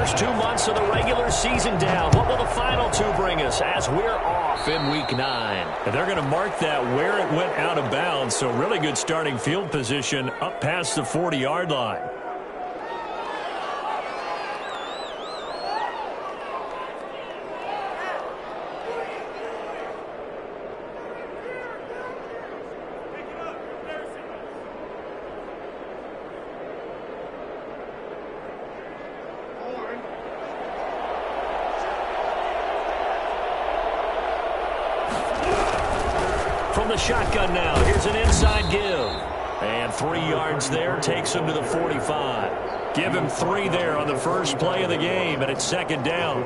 first 2 months of the regular season down. What will the final two bring us as we're off in Week 9? And they're going to mark that where it went out of bounds, so really good starting field position up past the 40-yard line. From the shotgun now, here's an inside give. And 3 yards there takes him to the 45. Give him 3 there on the first play of the game, and it's second down.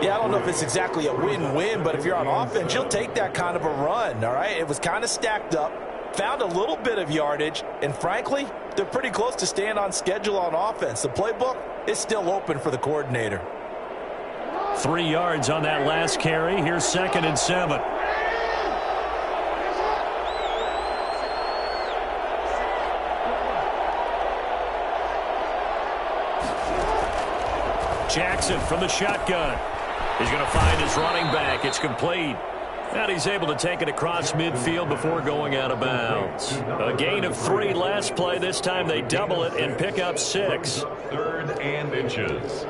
Yeah, I don't know if it's exactly a win-win, but if you're on offense, you'll take that kind of a run, all right? It was kind of stacked up, found a little bit of yardage, and frankly, they're pretty close to staying on schedule on offense. The playbook is still open for the coordinator. 3 yards on that last carry. Here's 2nd and 7. Jackson from the shotgun. He's going to find his running back. It's complete. And he's able to take it across midfield before going out of bounds. A gain of 3 last play. This time they double it and pick up 6. 3rd and inches.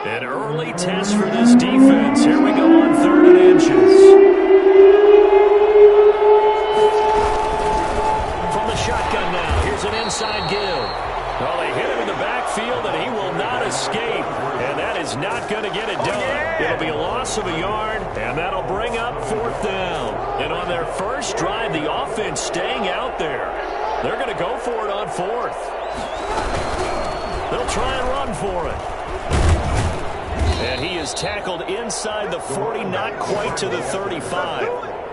An early test for this defense. Here we go on 3rd and inches. From the shotgun now. Here's an inside give. Well, they hit him in the backfield, and he will not escape. And that is not going to get it done. It'll be a loss of a yard, and that'll bring up 4th down. And on their first drive, the offense staying out there. They're going to go for it on 4th. They'll try and run for it. And he is tackled inside the 40, not quite to the 35.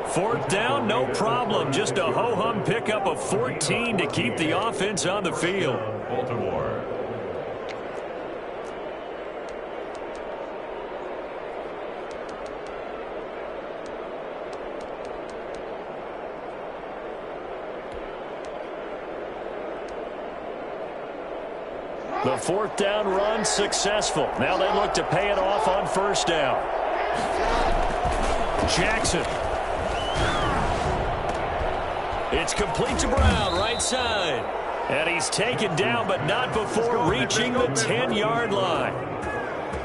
4th down, no problem. Just a ho-hum pickup of 14 to keep the offense on the field. Baltimore. The 4th down run successful. Now they look to pay it off on 1st down. Jackson. It's complete to Brown, right side. And he's taken down, but not before reaching the 10-yard line.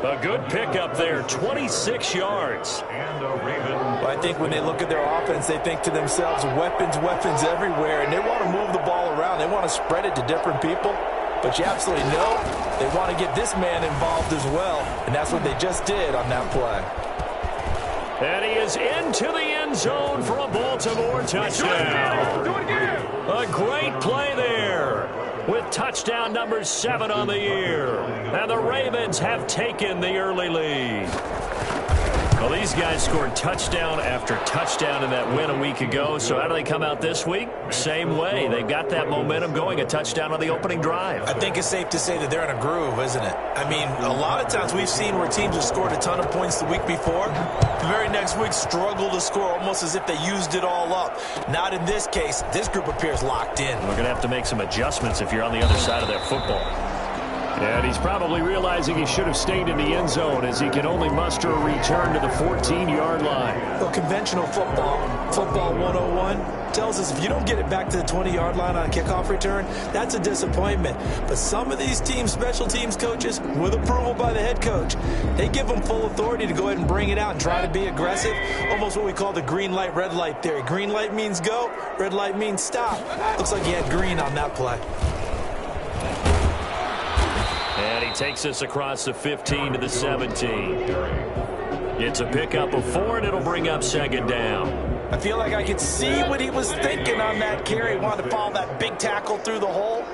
A good pickup there, 26 yards. And a Raven. Well, I think when they look at their offense, they think to themselves, weapons, weapons everywhere, and they want to move the ball around. They want to spread it to different people. But you absolutely know they want to get this man involved as well, and that's what they just did on that play. And he is into the end zone for a Baltimore touchdown. A great play there with touchdown number 7 on the year. And the Ravens have taken the early lead. Well, these guys scored touchdown after touchdown in that win a week ago. So how do they come out this week? Same way. They've got that momentum going, a touchdown on the opening drive. I think it's safe to say that they're in a groove, isn't it? I mean, a lot of times we've seen where teams have scored a ton of points the week before. The very next week struggle to score almost as if they used it all up. Not in this case. This group appears locked in. We're going to have to make some adjustments if you're on the other side of that football. And he's probably realizing he should have stayed in the end zone as he can only muster a return to the 14-yard line. Well, conventional football 101, tells us if you don't get it back to the 20-yard line on a kickoff return, that's a disappointment. But some of these teams, special teams coaches, with approval by the head coach, they give them full authority to go ahead and bring it out and try to be aggressive. Almost what we call the green light, red light theory. Green light means go, red light means stop. Looks like he had green on that play. And he takes us across the 15 to the 17. It's a pickup of 4, and it'll bring up 2nd down. I feel like I could see what he was thinking on that carry. He wanted to follow that big tackle through the hole.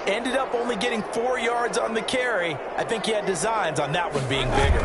Ended up only getting 4 yards on the carry. I think he had designs on that one being bigger.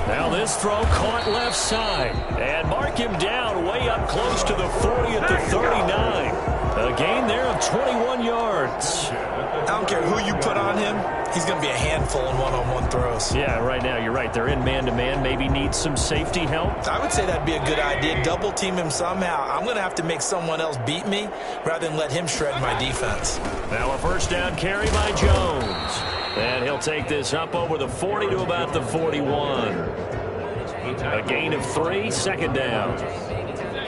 Now this throw caught left side. And mark him down way up close to the 40 at the 39. A gain there of 21 yards. I don't care who you put on him, he's going to be a handful in one-on-one throws. Yeah, right now you're right. They're in man-to-man. Maybe needs some safety help. I would say that'd be a good idea. Double team him somehow. I'm going to have to make someone else beat me rather than let him shred my defense. Now a first down carry by Jones. And he'll take this up over the 40 to about the 41. A gain of 3, second down.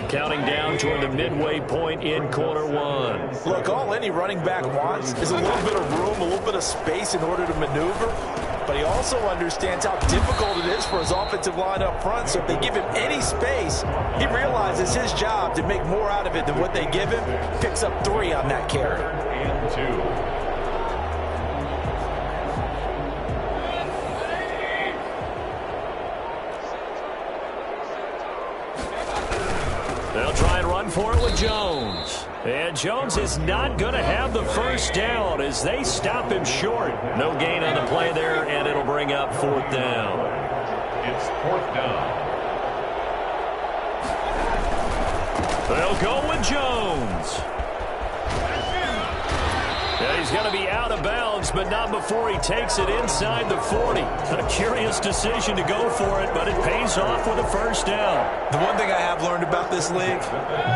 Counting down toward the midway point in quarter one. Look, all any running back wants is a little bit of room, a little bit of space in order to maneuver. But he also understands how difficult it is for his offensive line up front. So if they give him any space, he realizes his job to make more out of it than what they give him. Picks up 3 on that carry. And 2. They'll try and run for it with Jones. And Jones is not going to have the first down as they stop him short. No gain on the play there, and it'll bring up 4th down. It's 4th down. They'll go with Jones. Yeah, he's going to be out of bounds, but not before he takes it inside the 40. A curious decision to go for it, but it pays off with a first down. The one thing I have learned about this league,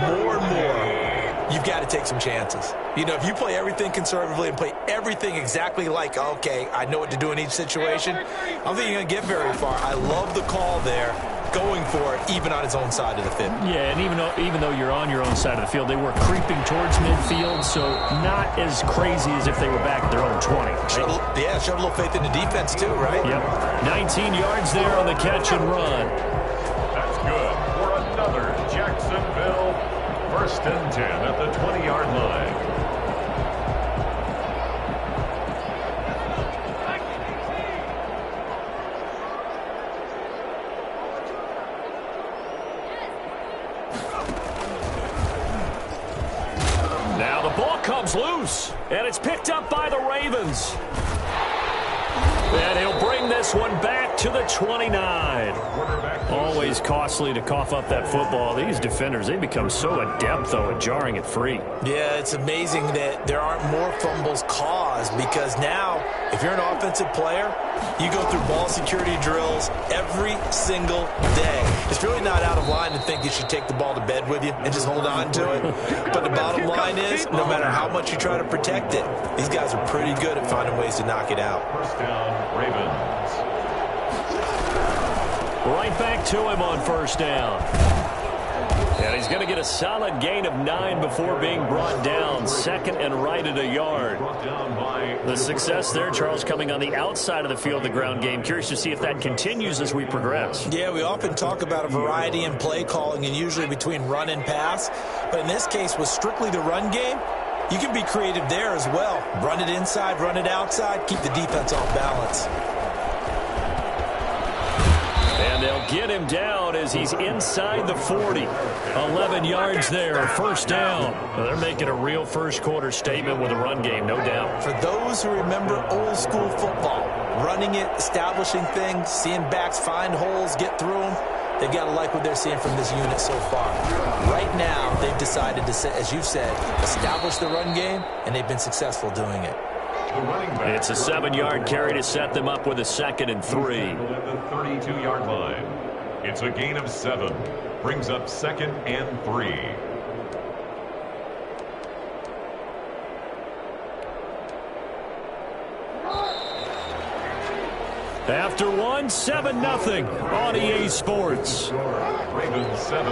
more and more, you've got to take some chances. You know, if you play everything conservatively and play everything exactly like, okay, I know what to do in each situation, I don't think you're going to get very far. I love the call there, going for it, even on his own side of the field. Yeah, and even though you're on your own side of the field, they were creeping towards midfield, so not as crazy as if they were back at their own 20. Showed a little faith in the defense too, right? Yep. 19 yards there on the catch and run. That's good for another Jacksonville 1st and 10 at the 20-yard line. Now the ball comes loose, and it's picked up by the Ravens. And he'll bring this one back to the 29. Always costly to cough up that football. These defenders, they become so adept, though, at jarring it free. Yeah, it's amazing that there aren't more fumbles caused because now, if you're an offensive player, you go through ball security drills every single day. It's really not out of line to think you should take the ball to bed with you and just hold on to it. But the bottom line is, no matter how much you try to protect it, these guys are pretty good at finding ways to knock it out. First down, Ravens. Right back to him on first down. And he's going to get a solid gain of 9 before being brought down. 2nd and right at a yard. The success there, Charles, coming on the outside of the field, the ground game. Curious to see if that continues as we progress. Yeah, we often talk about a variety in play calling and usually between run and pass. But in this case, with strictly the run game, you can be creative there as well. Run it inside, run it outside, keep the defense off balance. And they'll get him down as he's inside the 40. 11 yards there, first down. Well, they're making a real first quarter statement with a run game, no doubt. For those who remember old school football, running it, establishing things, seeing backs find holes, get through them, they've got to like what they're seeing from this unit so far. Right now, they've decided to, as you've said, establish the run game, and they've been successful doing it. It's a 7-yard carry to set them up with a 2nd and 3. At the 32-yard line. It's a gain of 7. Brings up 2nd and 3. After 1, 7-0 on EA Sports. Ravens 7.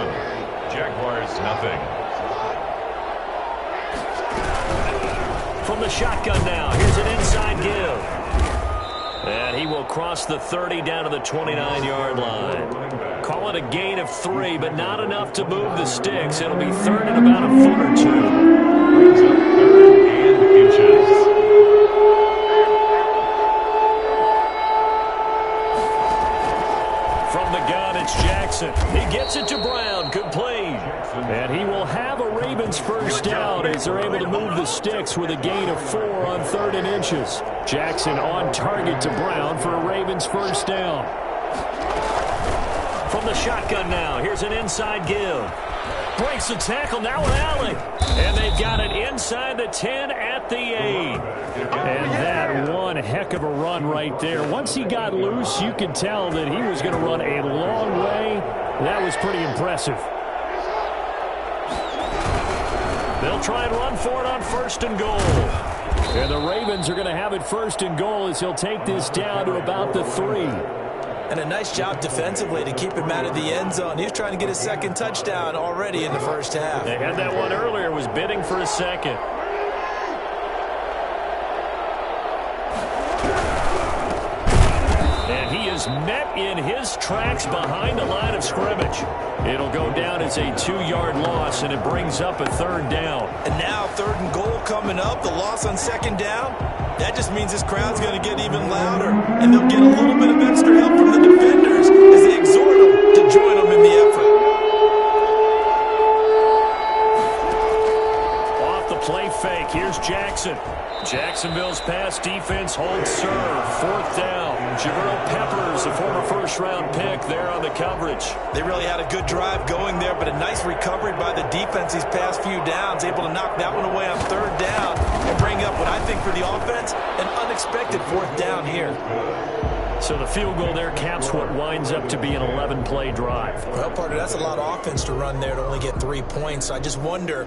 Jaguars nothing. From the shotgun now, here's an inside give. And he will cross the 30 down to the 29-yard line. Call it a gain of 3, but not enough to move the sticks. It'll be 3rd and about a foot or 2. Brings up 3rd and inches. From the gun, it's Jackson. He gets it to Brown. Good play. And he will have a Ravens first down as they're able to move the sticks with a gain of 4 on 3rd and inches. Jackson on target to Brown for a Ravens first down. From the shotgun now, here's an inside give. Breaks the tackle, now an alley. And they've got it inside the 10 at the 8. And that one heck of a run right there. Once he got loose, you could tell that he was going to run a long way. That was pretty impressive. They'll try and run for it on 1st and goal. And the Ravens are going to have it 1st and goal as he'll take this down to about the 3. And a nice job defensively to keep him out of the end zone. He was trying to get his 2nd touchdown already in the first half. They had that one earlier, was bidding for a 2nd. And he is met in his tracks behind the line of scrimmage. It'll go down as a 2-yard loss, and it brings up a 3rd down. And now 3rd and goal coming up. The loss on 2nd down. That just means this crowd's going to get even louder. And they'll get a little bit of extra help from the defenders as they exhort them to join them in the effort. Off the play fake, here's Jackson. Jacksonville's pass defense holds serve. 4th down. Jabril Peppers, a former 1st-round pick, there on the coverage. They really had a good drive going there, but a nice recovery by the defense these past few downs, able to knock that one away on 3rd down and bring up what I think for the offense, an unexpected 4th down here. So the field goal there caps what winds up to be an 11-play drive. Well, partner, that's a lot of offense to run there to only get 3 points. So I just wonder,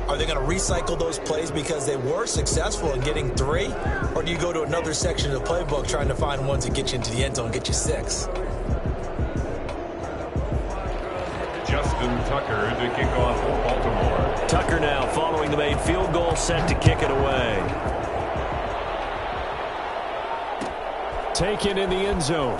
are they going to recycle those plays because they were successful in getting 3? Or do you go to another section of the playbook trying to find ones that get you into the end zone and get you 6? Justin Tucker to kick off for Baltimore. Tucker now following the made field goal, set to kick it away. Taken in the end zone.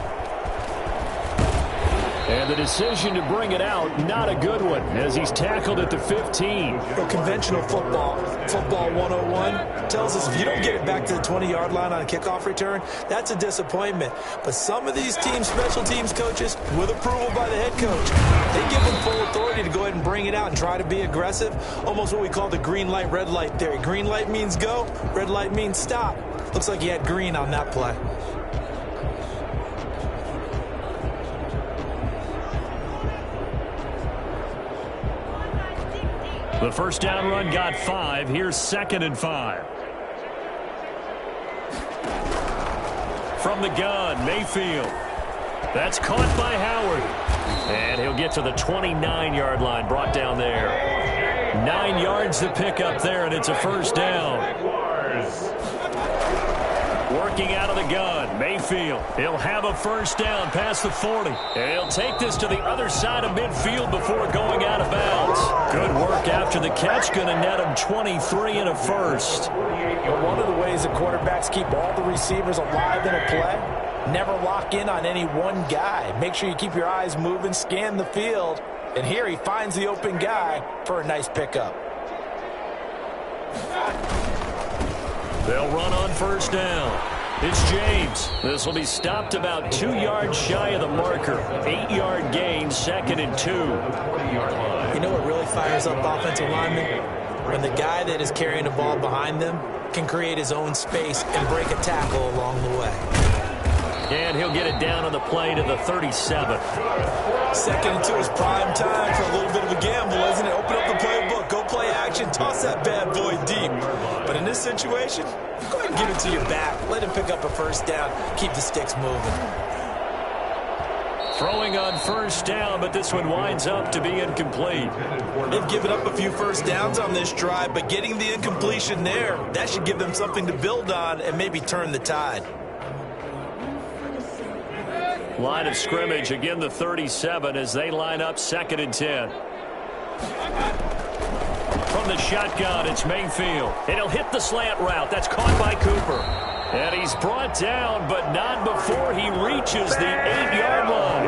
And the decision to bring it out, not a good one, as he's tackled at the 15. Well, conventional football 101, tells us if you don't get it back to the 20-yard line on a kickoff return, that's a disappointment. But some of these teams, special teams coaches, with approval by the head coach, they give them full authority to go ahead and bring it out and try to be aggressive, almost what we call the green light, red light theory. Green light means go, red light means stop. Looks like he had green on that play. The 1st down run got 5. Here's 2nd and 5. From the gun, Mayfield. That's caught by Howard. And he'll get to the 29-yard line, brought down there. 9 yards to pick up there, and it's a 1st down. Working out of the gun, Mayfield. He'll have a 1st down past the 40. And he'll take this to the other side of midfield before going out of bounds. Good work after the catch. Going to net him 23 and a 1st. Well, one of the ways the quarterbacks keep all the receivers alive in a play, never lock in on any one guy. Make sure you keep your eyes moving, scan the field. And here he finds the open guy for a nice pickup. They'll run on 1st down. It's James. This will be stopped about 2 yards shy of the marker. 8-yard gain, 2nd and 2. You know what really fires up offensive linemen? When the guy that is carrying the ball behind them can create his own space and break a tackle along the way. And he'll get it down on the play to the 37. 2nd and 2 is prime time for a little bit of a gamble, isn't it? Open up the playbook, go play action, toss that bad boy deep. But in this situation, go ahead and give it to your back. Let him pick up a 1st down. Keep the sticks moving. Throwing on 1st down, but this one winds up to be incomplete. They've given up a few 1st downs on this drive, but getting the incompletion there, that should give them something to build on and maybe turn the tide. Line of scrimmage, again the 37 as they line up 2nd and 10. From the shotgun, it's Mayfield. And he'll hit the slant route. That's caught by Cooper. And he's brought down, but not before he reaches the 8-yard line.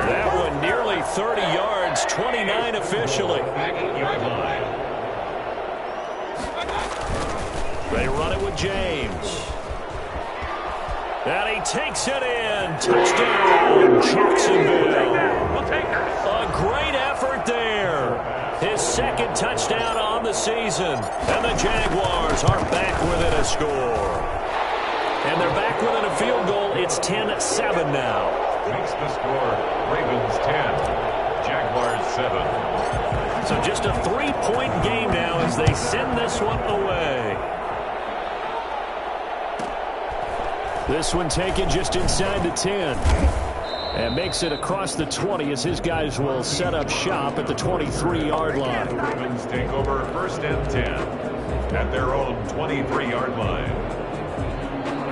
That one nearly 30 yards, 29 officially. They run it with James. And he takes it in. Touchdown, Jacksonville. A great effort there. His 2nd touchdown on the season. And the Jaguars are back within a score. And they're back within a field goal. It's 10-7 now. Makes the score Ravens 10, Jaguars 7. So just a 3-point game now as they send this one away. This one taken just inside the 10. And makes it across the 20 as his guys will set up shop at the 23-yard line. Ravens take over 1st and 10 at their own 23-yard line.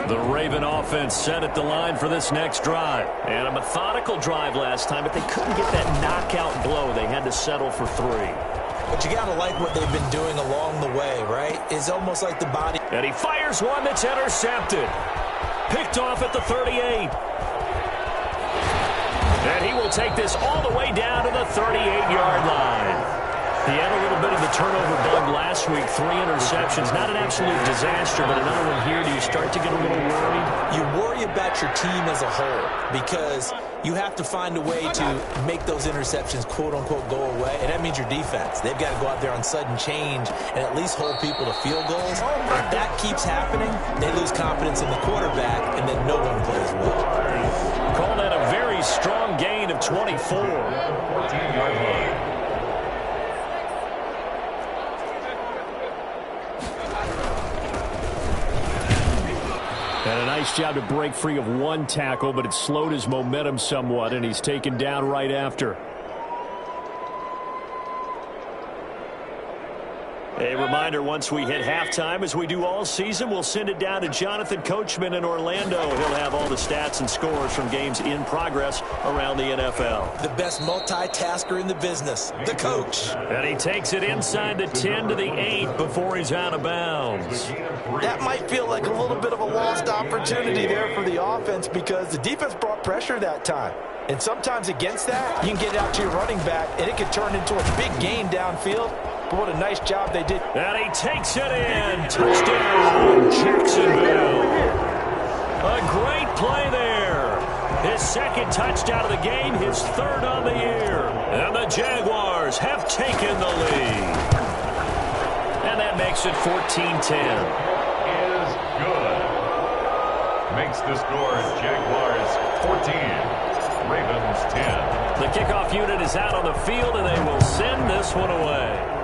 The Raven offense set at the line for this next drive. And a methodical drive last time, but they couldn't get that knockout blow. They had to settle for 3. But you got to like what they've been doing along the way, right? It's almost like the body. And he fires one that's intercepted. Picked off at the 38. And he will take this all the way down to the 38-yard line. He had a little bit of the turnover bug last week, 3 interceptions. Not an absolute disaster, but another one here. Do you start to get a little worried? You worry about your team as a whole because you have to find a way to make those interceptions, quote-unquote, go away, and that means your defense. They've got to go out there on sudden change and at least hold people to field goals. If that keeps happening, they lose confidence in the quarterback, and then no one plays well. Call that a very strong gain of 24. 14-yard line. And a nice job to break free of one tackle, but it slowed his momentum somewhat, and he's taken down right after. A reminder, once we hit halftime, as we do all season, we'll send it down to Jonathan Coachman in Orlando. He'll have all the stats and scores from games in progress around the NFL. The best multitasker in the business, the coach. And he takes it inside the 10 to the 8 before he's out of bounds. That might feel like a little bit of a lost opportunity there for the offense because the defense brought pressure that time. And sometimes against that, you can get it out to your running back, and it can turn into a big gain downfield. But what a nice job they did. And he takes it in. Touchdown, Jacksonville. A great play there. His second touchdown of the game, his 3rd on the year. And the Jaguars have taken the lead. And that makes it 14-10. Is good. Makes the score Jaguars 14, Ravens 10. The kickoff unit is out on the field, and they will send this one away.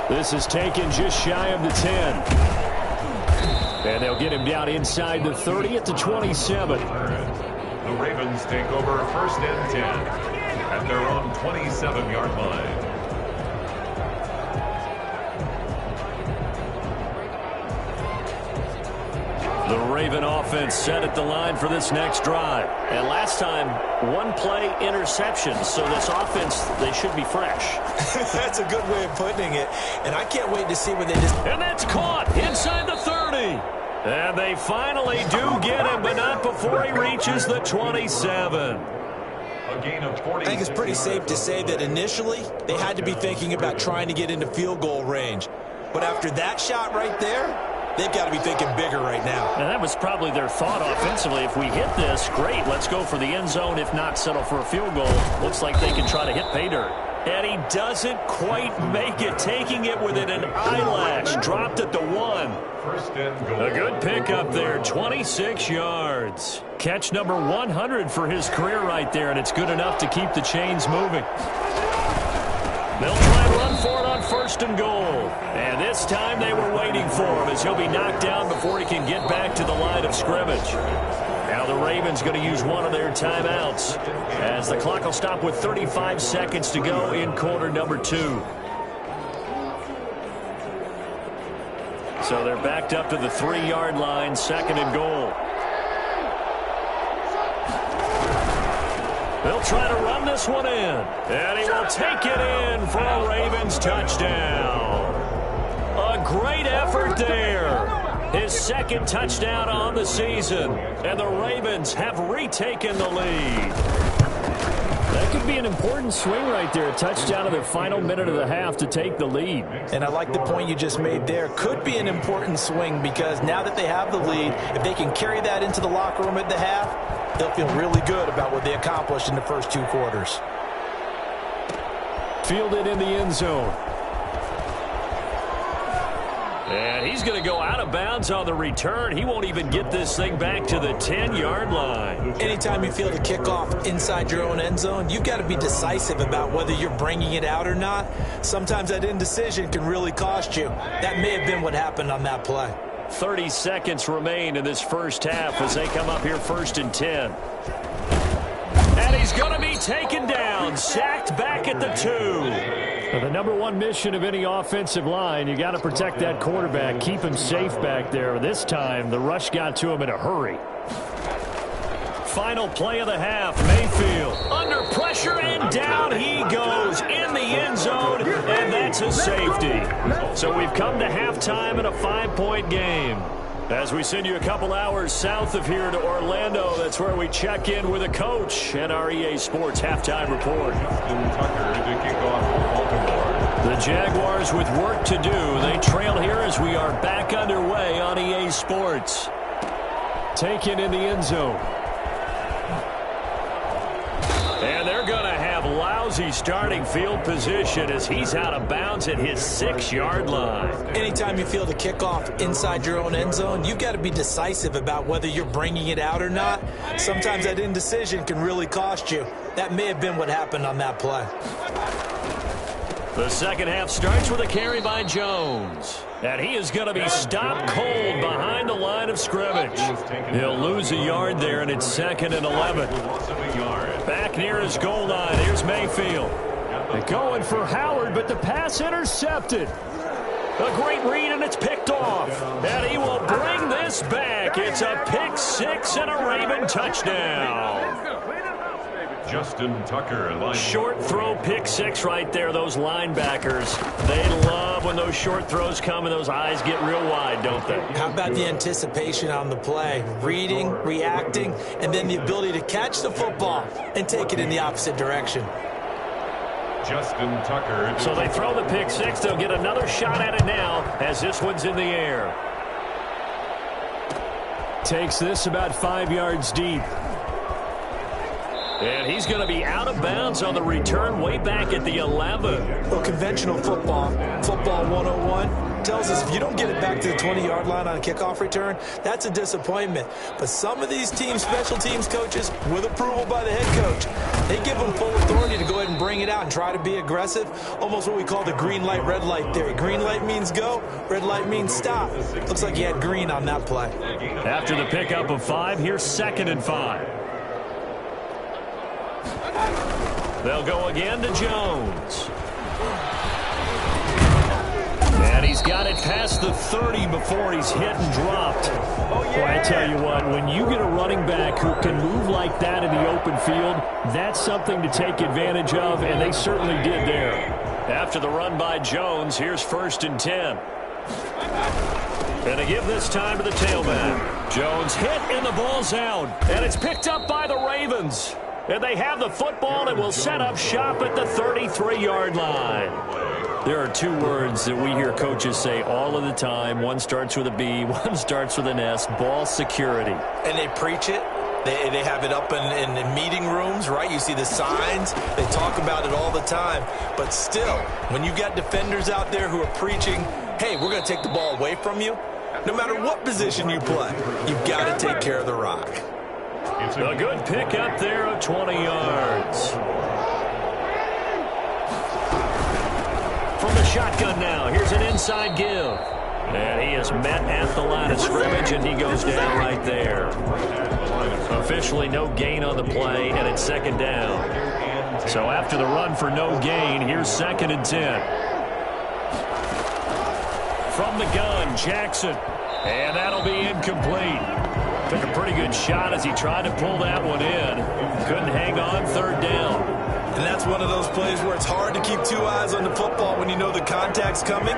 This is taken just shy of the 10. And they'll get him down inside the 30 at the 27. The Ravens take over 1st and 10 at their own 27-yard line. The Raven offense set at the line for this next drive. And last time, 1-play interception. So this offense, they should be fresh. That's a good way of putting it. And I can't wait to see when they just... And that's caught inside the 30. And they finally do get him, but not before he reaches the 27. A gain of 40. I think it's pretty safe to say that initially they had to be thinking about trying to get into field goal range. But after that shot right there, they've got to be thinking bigger right now. And that was probably their thought offensively. If we hit this, great, let's go for the end zone. If not, settle for a field goal. Looks like they can try to hit pay dirt. And he doesn't quite make it, taking it within an eyelash. Dropped at the 1. 1st and goal. A good pickup there, 26 yards. Catch number 100 for his career right there, and it's good enough to keep the chains moving. They'll try and run for it on 1st and goal. And this time they were waiting for him as he'll be knocked down before he can get back to the line of scrimmage. Now the Ravens going to use one of their timeouts as the clock will stop with 35 seconds to go in quarter number 2. So they're backed up to the 3-yard line, 2nd and goal. They'll try to run this one in. And he will take it in for a Ravens touchdown. A great effort there. His 2nd touchdown on the season. And the Ravens have retaken the lead. That could be an important swing right there. A touchdown in the final minute of the half to take the lead. And I like the point you just made there. Could be an important swing because now that they have the lead, if they can carry that into the locker room at the half, they'll feel really good about what they accomplished in the first 2 quarters. Fielded in the end zone. And he's going to go out of bounds on the return. He won't even get this thing back to the 10-yard line. Anytime you feel the kickoff inside your own end zone, you've got to be decisive about whether you're bringing it out or not. Sometimes that indecision can really cost you. That may have been what happened on that play. 30 seconds remain in this first half as they come up here 1st and 10. And he's going to be taken down, sacked back at the 2. Well, the number one mission of any offensive line, you got to protect that quarterback, keep him safe back there. This time, the rush got to him in a hurry. Final play of the half, Mayfield under pressure, and down he goes in the end zone, and that's a safety. So we've come to halftime in a 5-point game. As we send you a couple hours south of here to Orlando, that's where we check in with a coach and our EA Sports halftime report. The Jaguars with work to do. They trail here as we are back underway on EA Sports. Taken in the end zone. And they're going to have lousy starting field position as he's out of bounds at his 6-yard line. Anytime you feel the kickoff inside your own end zone, you've got to be decisive about whether you're bringing it out or not. Sometimes that indecision can really cost you. That may have been what happened on that play. The second half starts with a carry by Jones. And he is going to be stopped cold behind the line of scrimmage. He'll lose a yard there, and it's 2nd and 11. Back near his goal line, here's Mayfield. They're going for Howard, but the pass intercepted. A great read, and it's picked off. And he will bring this back. It's a pick 6 and a Raven touchdown. Justin Tucker. Short throw, pick 6 right there. Those linebackers, they love when those short throws come and those eyes get real wide, don't they? How about the anticipation on the play? Reading, reacting, and then the ability to catch the football and take it in the opposite direction. Justin Tucker. So they throw the pick 6. They'll get another shot at it now as this one's in the air. Takes this about 5 yards deep. And he's going to be out of bounds on the return way back at the 11. Well, conventional football 101, tells us if you don't get it back to the 20-yard line on a kickoff return, that's a disappointment. But some of these teams, special teams coaches, with approval by the head coach, they give them full authority to go ahead and bring it out and try to be aggressive, almost what we call the green light, red light theory. Green light means go, red light means stop. Looks like he had green on that play. After the pickup of 5, here's 2nd and 5. They'll go again to Jones. And he's got it past the 30 before he's hit and dropped. Boy, I tell you what, when you get a running back who can move like that in the open field, that's something to take advantage of, and they certainly did there. After the run by Jones, here's 1st and 10. And to give this time to the tailback. Jones hit and the ball's out. And it's picked up by the Ravens. And they have the football and will set up shop at the 33-yard line. There are 2 words that we hear coaches say all of the time. One starts with a B, one starts with an S, ball security. And they preach it. They have it up in meeting rooms, right? You see the signs. They talk about it all the time. But still, when you got defenders out there who are preaching, hey, we're going to take the ball away from you, no matter what position you play, you've got to take care of the rock. A good pickup there of 20 yards. From the shotgun now, here's an inside give. And he is met at the line of scrimmage, and he goes down right there. Officially no gain on the play, and it's 2nd down. So after the run for no gain, here's 2nd and 10. From the gun, Jackson. And that'll be incomplete. Took a pretty good shot as he tried to pull that one in. Couldn't hang on, 3rd down. And that's one of those plays where it's hard to keep 2 eyes on the football when you know the contact's coming,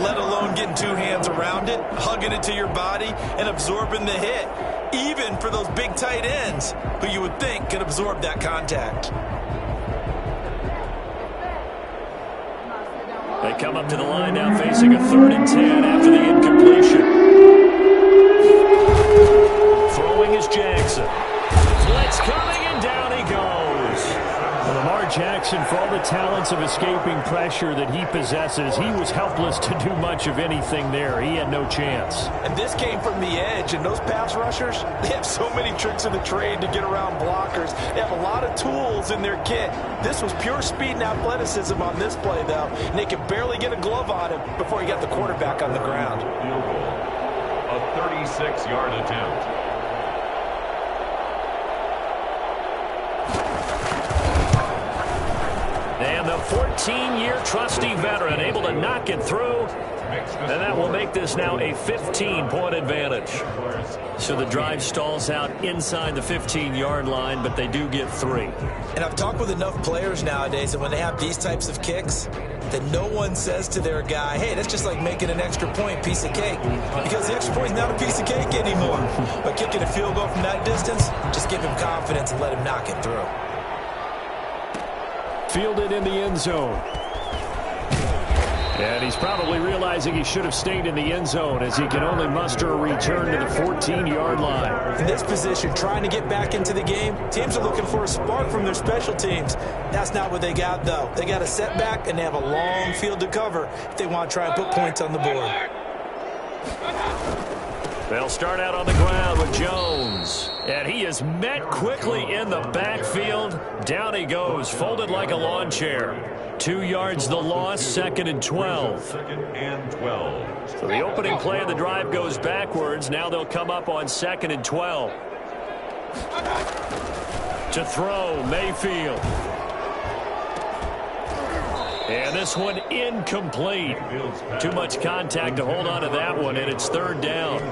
let alone getting 2 hands around it, hugging it to your body, and absorbing the hit, even for those big tight ends who you would think could absorb that contact. They come up to the line now facing a 3rd and 10 after the incompletion. Throwing is Jackson. Blitz coming, and down he goes. Well, Lamar Jackson, for all the talents of escaping pressure that he possesses, he was helpless to do much of anything there. He had no chance. And this came from the edge, and those pass rushers, they have so many tricks in the trade to get around blockers. They have a lot of tools in their kit. This was pure speed and athleticism on this play, though, and they could barely get a glove on him before he got the quarterback on the ground. Field goal, a 36-yard attempt. And the 14-year trusty veteran able to knock it through. And that will make this now a 15-point advantage. So the drive stalls out inside the 15-yard line, but they do get 3. And I've talked with enough players nowadays that when they have these types of kicks, that no one says to their guy, hey, that's just like making an extra point, piece of cake. Because the extra point is not a piece of cake anymore. But kicking a field goal from that distance, just give him confidence and let him knock it through. Fielded in the end zone. And he's probably realizing he should have stayed in the end zone as he can only muster a return to the 14-yard line. In this position, trying to get back into the game, teams are looking for a spark from their special teams. That's not what they got, though. They got a setback, and they have a long field to cover if they want to try and put points on the board. They'll start out on the ground with Jones. And he is met quickly in the backfield. Down he goes, folded like a lawn chair. 2 yards the loss, 2nd and 12. 2nd and 12. So the opening play of the drive goes backwards. Now they'll come up on 2nd and 12. To throw, Mayfield. And this one incomplete. Too much contact to hold on to that one, and it's 3rd down.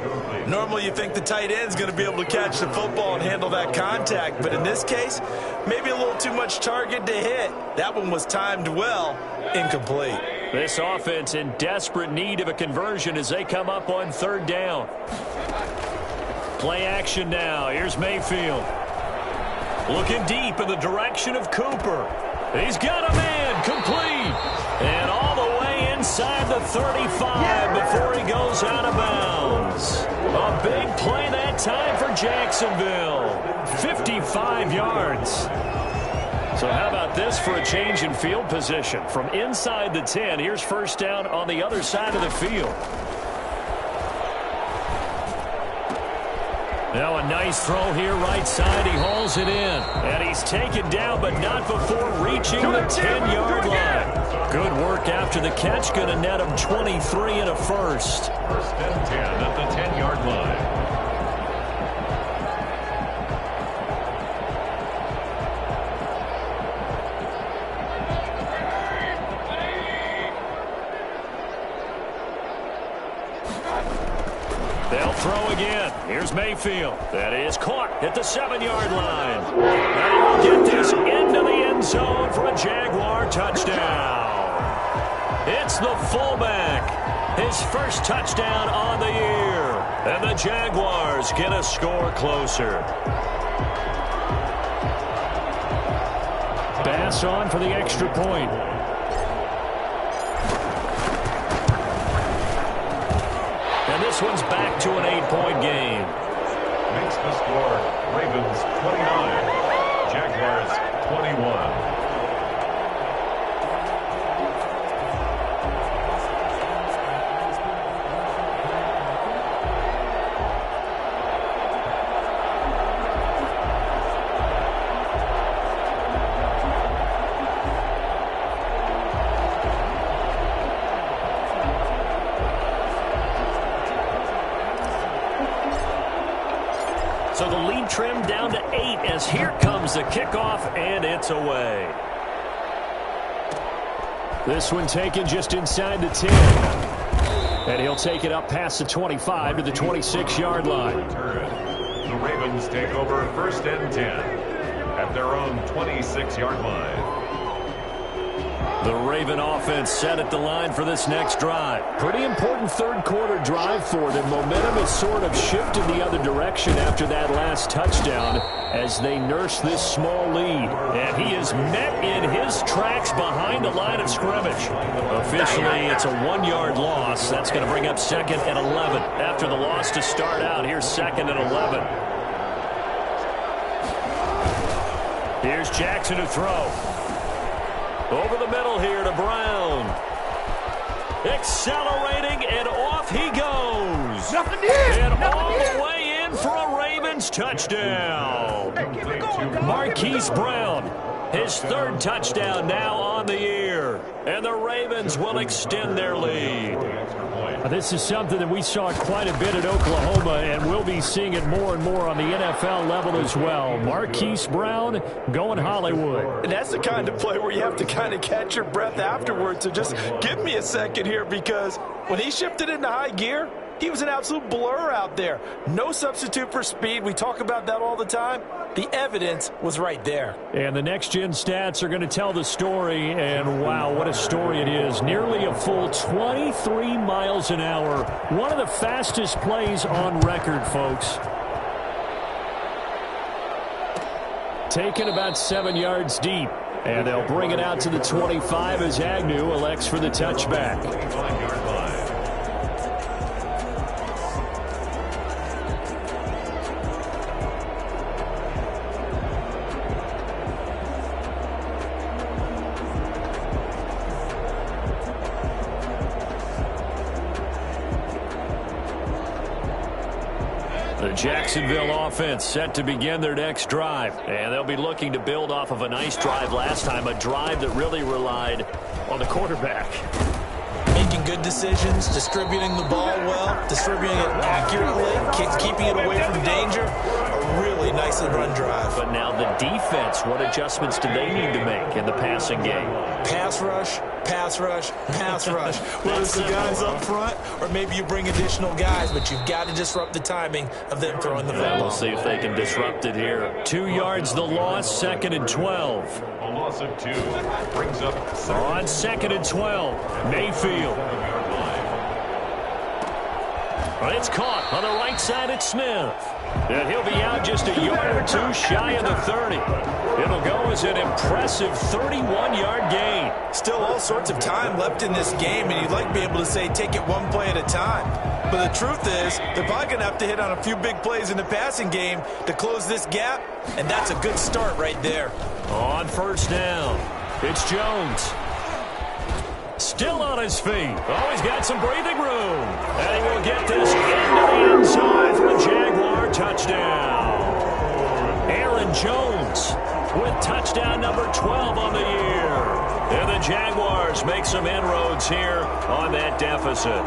Normally you think the tight end's going to be able to catch the football and handle that contact, but in this case, maybe a little too much target to hit. That one was timed well, incomplete. This offense in desperate need of a conversion as they come up on 3rd down. Play action now. Here's Mayfield. Looking deep in the direction of Cooper. He's got a man, complete, and all the way inside the 35 before he goes out of bounds. A big play that time for Jacksonville, 55 yards. So how about this for a change in field position? From inside the 10, here's 1st down on the other side of the field. Now a nice throw here right side. He hauls it in. And he's taken down, but not before reaching the 10-yard line. Good work after the catch. Going to net him 23 and a first. 1st and 10 at the 10-yard line. They'll throw again. Here's Mayfield. That is caught at the 7-yard line. And he will get this into the end zone for a Jaguar touchdown. It's the fullback. His 1st touchdown on the year. And the Jaguars get a score closer. Pass on for the extra point. And this one's back to an 8-point game. Makes the score Ravens 29, Jaguars 21. So the lead trimmed down to 8 as here comes the kickoff, and it's away. This one taken just inside the 10. And he'll take it up past the 25 to the 26-yard line. The Ravens take over 1st and 10 at their own 26-yard line. The Raven offense set at the line for this next drive. Pretty important 3rd quarter drive for them. Momentum has sort of shifted the other direction after that last touchdown as they nurse this small lead. And he is met in his tracks behind the line of scrimmage. Officially, it's a 1-yard loss. That's going to bring up 2nd and 11. After the loss to start out, here's 2nd and 11. Here's Jackson to throw. Over the middle here to Brown. Accelerating, and off he goes. And all the way in for a Ravens touchdown. Marquise Brown, his third touchdown now on the year. And the Ravens will extend their lead. This is something that we saw quite a bit at Oklahoma, and we'll be seeing it more and more on the NFL level as well. Marquise Brown going Hollywood. And that's the kind of play where you have to kind of catch your breath afterwards. So just give me a second here, because when he shifted into high gear, he was an absolute blur out there. No substitute for speed. We talk about that all the time. The evidence was right there. And the next-gen stats are going to tell the story, and wow, what a story it is. Nearly a full 23 miles an hour. One of the fastest plays on record, folks. Taken about 7 yards deep, and they'll bring it out to the 25 as Agnew elects for the touchback. 25-yard line. The Jacksonville offense set to begin their next drive. And they'll be looking to build off of a nice drive last time, a drive that really relied on the quarterback. Making good decisions, distributing the ball well, distributing it accurately, keeping it away from danger. A really nicely run drive. But now the defense, what adjustments do they need to make in the passing game? Pass rush, pass rush, pass rush. Whether it's the guys up front or maybe you bring additional guys, but you've got to disrupt the timing of them throwing the football. We'll see if they can disrupt it here. 2 yards the loss, 2nd and 12. A loss of 2 brings up On 2nd and 12, Mayfield. Well, it's caught on the right side at Smith. And he'll be out just a yard or two shy of the 30. It'll go as an impressive 31-yard gain. Still all sorts of time left in this game, and you'd like to be able to say take it one play at a time. But the truth is, they're probably going to have to hit on a few big plays in the passing game to close this gap, and that's a good start right there. On first down, it's Jones. Still on his feet. Oh, he's got some breathing room. And he will get this into the end zone for a Jaguar touchdown. Aaron Jones with touchdown number 12 on the year. And the Jaguars make some inroads here on that deficit.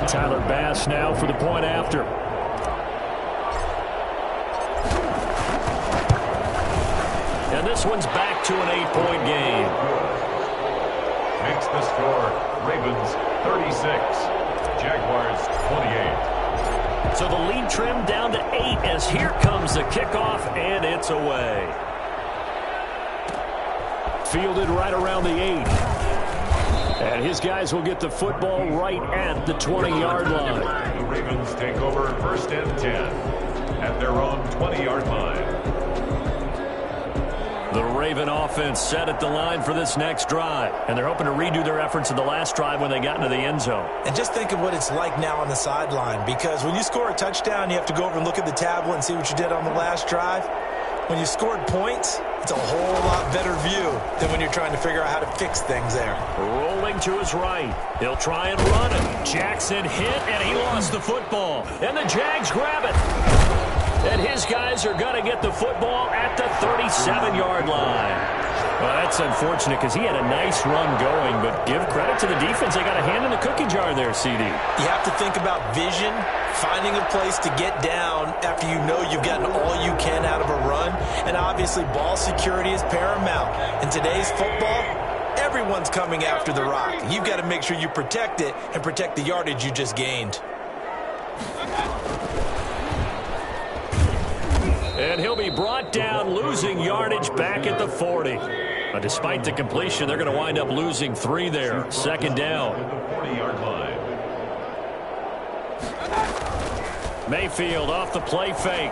Tyler Bass now for the point after. And this one's back to an 8-point game. makes the score Ravens 36, Jaguars 28. So the lead trimmed down to 8 as here comes the kickoff, and it's away. Fielded right around the 8. And his guys will get the football right at the 20-yard line. The Ravens take over 1st and 10 at their own 20-yard line. The Raven offense set at the line for this next drive. And they're hoping to redo their efforts in the last drive when they got into the end zone. And just think of what it's like now on the sideline, because when you score a touchdown, you have to go over and look at the tablet and see what you did on the last drive. When you scored points, it's a whole lot better view than when you're trying to figure out how to fix things there. Rolling to his right. He'll try and run it. Jackson hit, and he lost the football. And the Jags grab it. And his guys are going to get the football at the 37-yard line. Well, that's unfortunate because he had a nice run going, but give credit to the defense. They got a hand in the cookie jar there, CD. You have to think about vision, finding a place to get down after you know you've gotten all you can out of a run, and obviously ball security is paramount. In today's football, everyone's coming after the rock. You've got to make sure you protect it and protect the yardage you just gained. And he'll be brought down, losing yardage back at the 40. Despite the completion, they're going to wind up losing 3 there. Second down. 40-yard line. Mayfield off the play fake.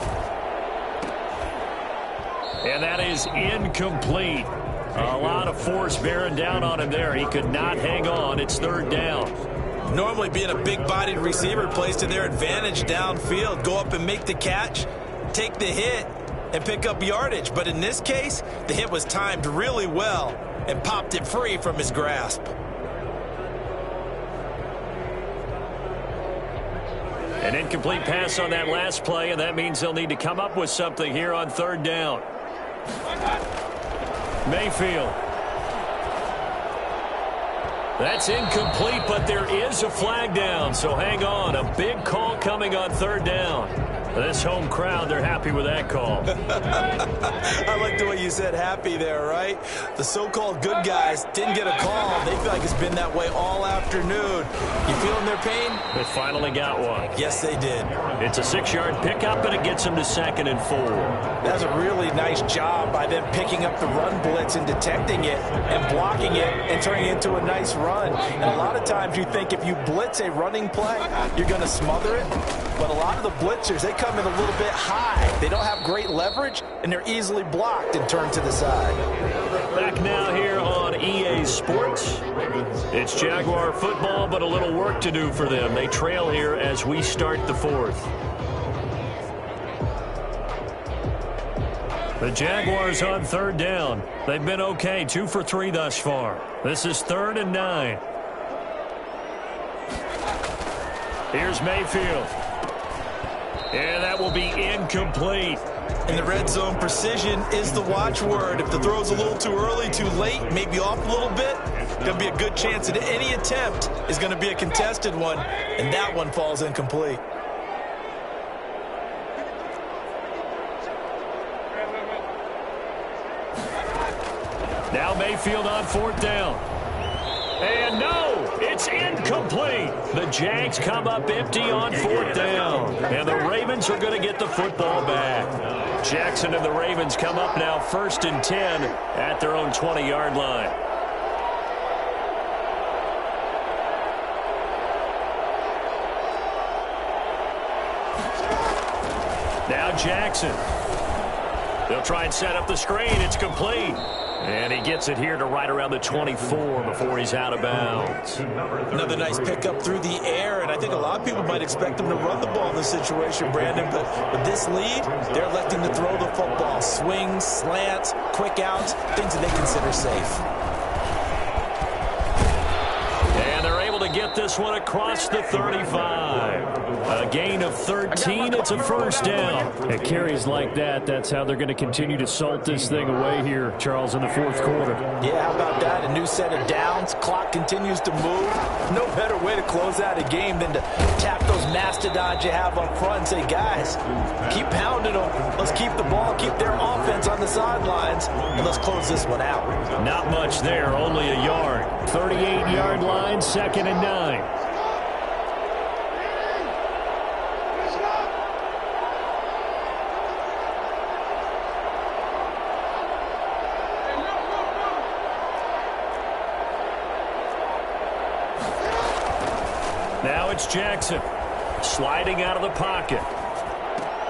And that is incomplete. A lot of force bearing down on him there. He could not hang on. It's third down. Normally being a big-bodied receiver plays to their advantage downfield. Go up and make the catch, take the hit, and pick up yardage. But in this case, the hit was timed really well and popped it free from his grasp. An incomplete pass on that last play, and that means they'll need to come up with something here on third down. Mayfield. That's incomplete, but there is a flag down, so hang on. A big call coming on third down. This home crowd, they're happy with that call. I like the way you said happy there, right? The so-called good guys didn't get a call. They feel like it's been that way all afternoon. You feeling their pain? They finally got one. Yes, they did. It's a 6-yard pickup, and it gets them to 2nd and 4. That's a really nice job by them picking up the run blitz and detecting it and blocking it and turning it into a nice run. And a lot of times you think if you blitz a running play, you're going to smother it. But a lot of the blitzers, they come in a little bit high. They don't have great leverage, and they're easily blocked and turned to the side. Back now here on EA Sports. It's Jaguar football, but a little work to do for them. They trail here as we start the 4th. The Jaguars on third down. They've been okay, 2 for 3 thus far. This is 3rd and 9. Here's Mayfield. And that will be incomplete. In the red zone, precision is the watchword. If the throw's a little too early, too late, maybe off a little bit, going to be a good chance that any attempt is going to be a contested one, and that one falls incomplete. Now Mayfield on 4th down. And no, it's incomplete. The Jags come up empty on 4th down. And the Ravens are going to get the football back. Jackson and the Ravens come up now 1st and 10 at their own 20-yard line. Now Jackson. They'll try and set up the screen. It's complete. And he gets it here to right around the 24 before he's out of bounds. Another nice pickup through the air, and I think a lot of people might expect him to run the ball in this situation, Brandon, but with this lead, they're electing to throw the football. Swings, slants, quick outs, things that they consider safe. And they're able to get this one across the 35. A gain of 13. It's a 1st down. At carries like that, that's how they're going to continue to salt this thing away here, Charles, in the 4th quarter. Yeah, how about that? A new set of downs. Clock continues to move. No better way to close out a game than to tap those mastodons you have up front and say, guys, keep pounding them. Let's keep the ball, keep their offense on the sidelines, and let's close this one out. Not much there, only a yard. 38-yard line, 2nd and 9. Now it's Jackson sliding out of the pocket.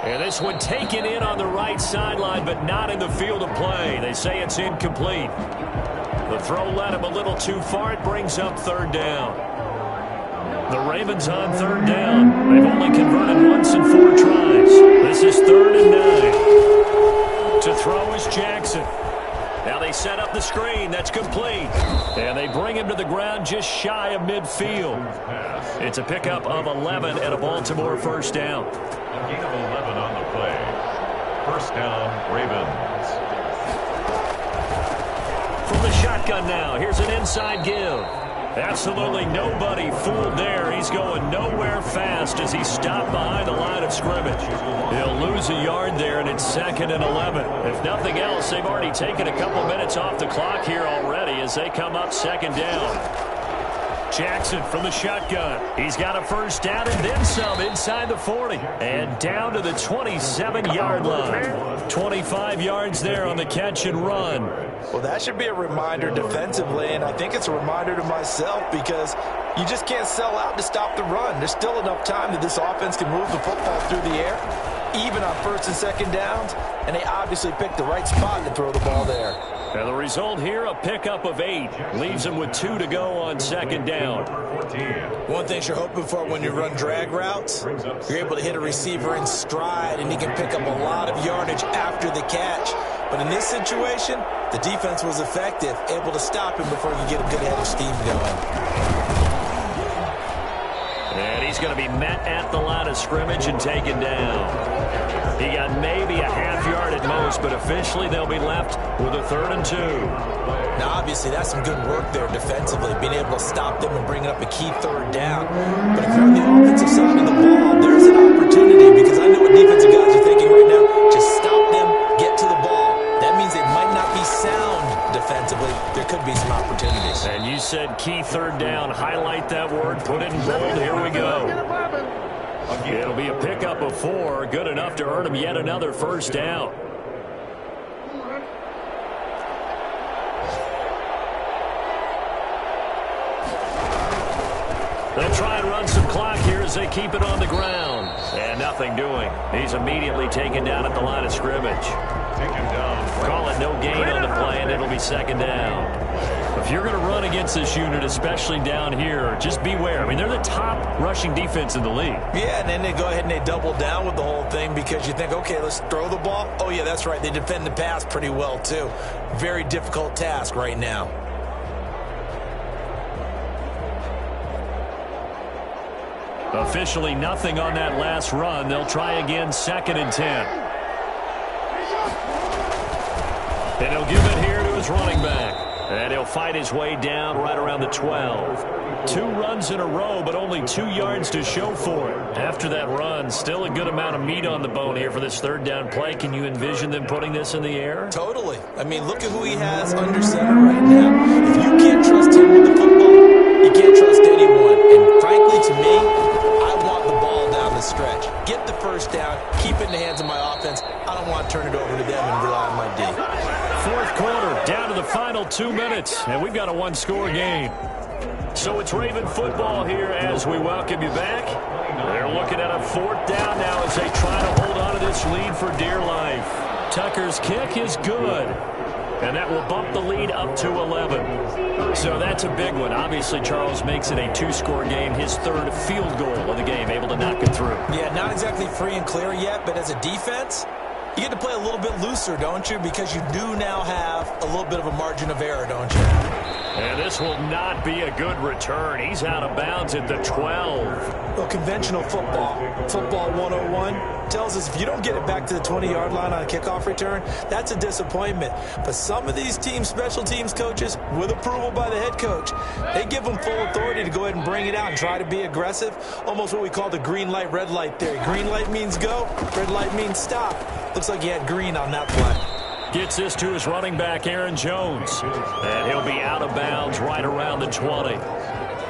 And this one taken in on the right sideline, but not in the field of play. They say it's incomplete. The throw led him a little too far. It brings up 3rd down. The Ravens on 3rd down. They've only converted once in 4 tries. This is 3rd and 9. To throw is Jackson. Now they set up the screen. That's complete. And they bring him to the ground just shy of midfield. It's a pickup of 11 and a Baltimore 1st down. A gain of 11 on the play. 1st down, Ravens. From the shotgun now, here's an inside give. Absolutely nobody fooled there. He's going nowhere fast as he's stopped behind the line of scrimmage. He'll lose a yard there, and it's 2nd and 11. If nothing else, they've already taken a couple minutes off the clock here already as they come up 2nd down. Jackson from the shotgun. He's got a first down and then some inside the 40. And down to the 27-yard line. 25 yards there on the catch and run. Well, that should be a reminder defensively, and I think it's a reminder to myself because you just can't sell out to stop the run. There's still enough time that this offense can move the football through the air, even on first and second downs, and they obviously picked the right spot to throw the ball there. And the result here, a pickup of 8. Leaves them with 2 to go on second down. One thing you're hoping for when you run drag routes, you're able to hit a receiver in stride, and he can pick up a lot of yardage after the catch. But in this situation, the defense was effective, able to stop him before you get a good head of steam going. And he's going to be met at the line of scrimmage and taken down. He got maybe a half yard at most, but officially they'll be left with a 3rd and 2. Now, obviously, that's some good work there defensively, being able to stop them and bring up a key 3rd down. But if you're on the offensive side of the ball, there's an opportunity because I know what defensive guys are thinking right now. Just stop them, get to the ball. That means they might not be sound defensively. There could be some opportunities. And you said key 3rd down. Highlight that word. Put it in bold. Here we go. It'll be a pickup of 4. Good enough to earn him yet another first down. They'll try and run some clock here as they keep it on the ground. And nothing doing. He's immediately taken down at the line of scrimmage. Call it no gain on the play, and it'll be second down. If you're going to run against this unit, especially down here, just beware. I mean, they're the top rushing defense in the league. Yeah, and then they go ahead and they double down with the whole thing because you think, okay, let's throw the ball. Oh, yeah, that's right. They defend the pass pretty well, too. Very difficult task right now. Officially nothing on that last run. They'll try again, 2nd and 10. And he'll give it here to his running back. And he'll fight his way down right around the 12. 2 runs in a row, but only 2 yards to show for it. After that run, still a good amount of meat on the bone here for this 3rd down play. Can you envision them putting this in the air? Totally. I mean, look at who he has under center right now. If you can't trust him with the football, you can't trust anyone. And frankly, to me, I want the ball down the stretch. Get the first down, keep it in the hands of my offense. I don't want to turn it over to them and rely on my D. 4th quarter, down to the final 2 minutes, and we've got a 1-score game. So it's Raven football here as we welcome you back. They're looking at a 4th down now as they try to hold on to this lead for dear life. Tucker's kick is good, and that will bump the lead up to 11. So that's a big one. Obviously, Charles makes it a 2-score game, his 3rd field goal of the game, able to knock it through. Yeah, not exactly free and clear yet, but as a defense, you get to play a little bit looser, don't you? Because you do now have a little bit of a margin of error, don't you? And this will not be a good return. He's out of bounds at the 12. Well, conventional football 101, tells us if you don't get it back to the 20-yard line on a kickoff return, that's a disappointment. But some of these team special teams coaches, with approval by the head coach, they give them full authority to go ahead and bring it out and try to be aggressive. Almost what we call the green light, red light theory. Green light means go, red light means stop. Looks like he had green on that play. Gets this to his running back, Aaron Jones. And he'll be out of bounds right around the 20.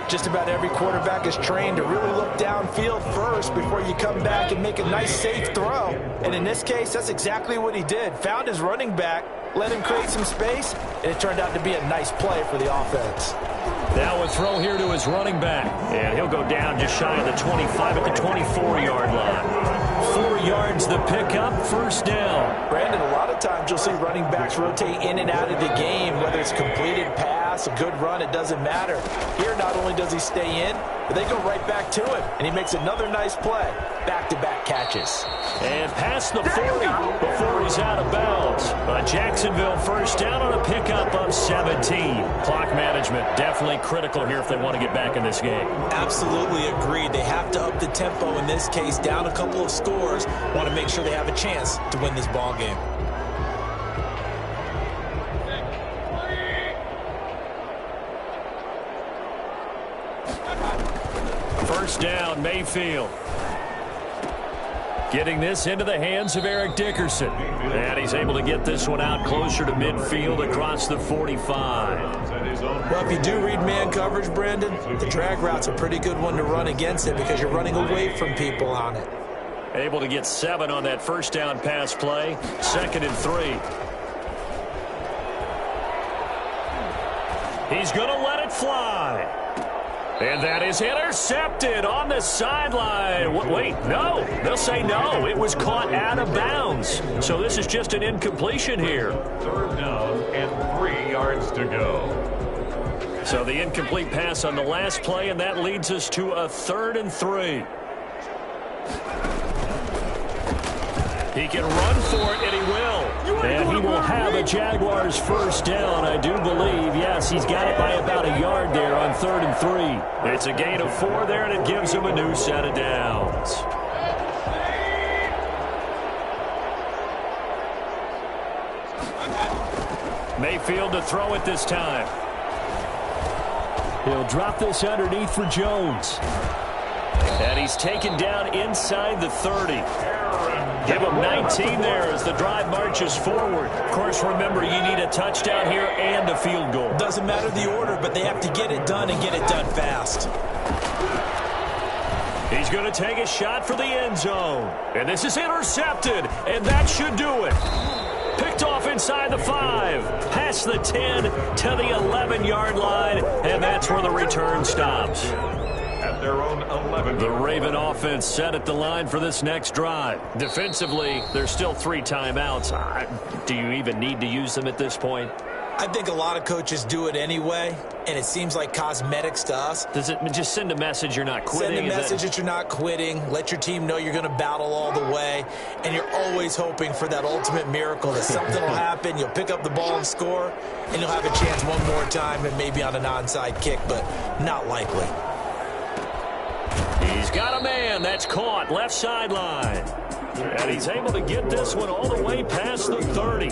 Just about every quarterback is trained to really look downfield first before you come back and make a nice, safe throw. And in this case, that's exactly what he did. Found his running back, let him create some space, and it turned out to be a nice play for the offense. Now a throw here to his running back. And he'll go down just shy of the 25 at the 24-yard line. 4 yards the pickup, first down. Brandon, a lot of times you'll see running backs rotate in and out of the game, whether it's completed pass, a good run, it doesn't matter. Here, not only does he stay in, but they go right back to him, and he makes another nice play. Back-to-back catches. And past the 40 before he's out of bounds. But Jacksonville first down on a pickup of 17. Clock management definitely critical here if they want to get back in this game. Absolutely agreed. They have to up the tempo in this case, down a couple of scores. Want to make sure they have a chance to win this ball game. First down, Mayfield. Getting this into the hands of Eric Dickerson. And he's able to get this one out closer to midfield across the 45. Well, if you do read man coverage, Brandon, the drag route's a pretty good one to run against it because you're running away from people on it. Able to get 7 on that first down pass play. 2nd and 3. He's going to let it fly. And that is intercepted on the sideline. Wait, no. They'll say no. It was caught out of bounds. So this is just an incompletion here. 3rd down and 3 yards to go. So the incomplete pass on the last play, and that leads us to a 3rd and 3. He can run for it, and he will. And he will have a Jaguars first down, I do believe. Yes, he's got it by about a yard there on 3rd and 3. It's a gain of 4 there, and it gives him a new set of downs. Mayfield to throw it this time. He'll drop this underneath for Jones. And he's taken down inside the 30. Give him 19 there as the drive marches forward. Of course, remember, you need a touchdown here and a field goal. Doesn't matter the order, but they have to get it done and get it done fast. He's going to take a shot for the end zone. And this is intercepted, and that should do it. Picked off inside the 5, past the 10 to the 11-yard line, and that's where the return stops. At their own 11. The Raven offense set at the line for this next drive. Defensively, there's still 3 timeouts. Do you even need to use them at this point? I think a lot of coaches do it anyway, and it seems like cosmetics to us. Does it just send a message you're not quitting? Send a message that you're not quitting. Let your team know you're going to battle all the way, and you're always hoping for that ultimate miracle that something will happen, you'll pick up the ball and score, and you'll have a chance one more time and maybe on an onside kick, but not likely. He's got a man. That's caught left sideline. And he's able to get this one all the way past the 30.